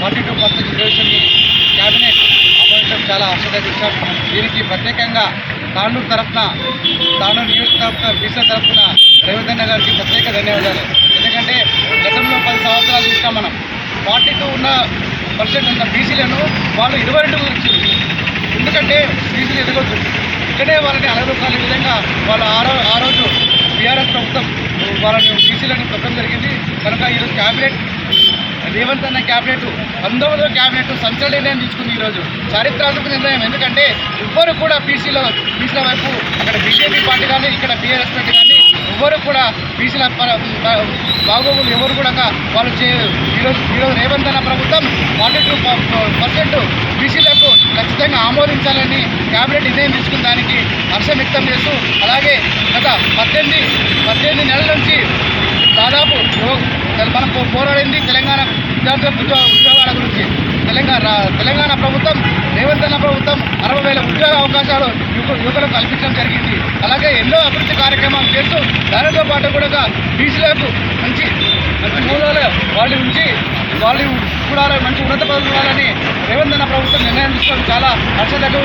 42% రిజర్వేషన్ని cabinet ఆమోదించడం చాలా హర్షదగ్గ విషయం. దీనికి ప్రత్యేకంగా తాండూరు నియోజకవర్గ బీసీ తరఫున రేవంత్ అన్న గారికి ప్రత్యేక ధన్యవాదాలు. ఎందుకంటే గతంలో 10 సంవత్సరాలు చూసినాం మనం. 42% ఉన్న బీసీలను వాళ్ళు 22 వచ్చింది. ఎందుకంటే బీసీలు ఎదగొద్దు, ఇక్కడే వాళ్ళని అలరూపాల విధంగా వాళ్ళు ఆ రోజు బీఆర్ఎస్ ప్రభుత్వం వాళ్ళని బీసీలను పెట్టడం జరిగింది. కనుక ఈరోజు క్యాబినెట్ రేవంత్ అన్న క్యాబినెట్ 19వ క్యాబినెట్ సంచలన నిర్ణయం తీసుకుంది. ఈరోజు చారిత్రాత్మక నిర్ణయం. ఎందుకంటే ఎవ్వరు కూడా బీసీల వైపు అక్కడ బీజేపీ పార్టీ కానీ ఇక్కడ బీఆర్ఎస్ పార్టీ కానీ ఎవ్వరు కూడా బీసీల బాగోగులు ఎవరు కూడా వాళ్ళు ఈరోజు రేవంత్ అన్న ప్రభుత్వం 42% బీసీలకు ఖచ్చితంగా ఆమోదించాలని క్యాబినెట్ నిర్ణయం తీసుకున్న దానికి హర్షం వ్యక్తం చేస్తూ, అలాగే గత 18 నెలల నుంచి దాదాపు మనం పోరాడింది తెలంగాణ విద్యార్థుల ఉద్యోగాల గురించి. తెలంగాణ ప్రభుత్వం రేవంత్ అన్న ప్రభుత్వం 60,000 ఉద్యోగ అవకాశాలు యువకులకు కల్పించడం జరిగింది. అలాగే ఎన్నో అభివృద్ధి కార్యక్రమాలు చేస్తూ దానితో పాటు కూడా బీసీలకు మంచి మూలాలు వాళ్ళు కూడా మంచి ఉన్నత పదవులు రేవంత్ అన్న ప్రభుత్వం నిర్ణయం తీసుకోవడం చాలా హర్షదగ్గ.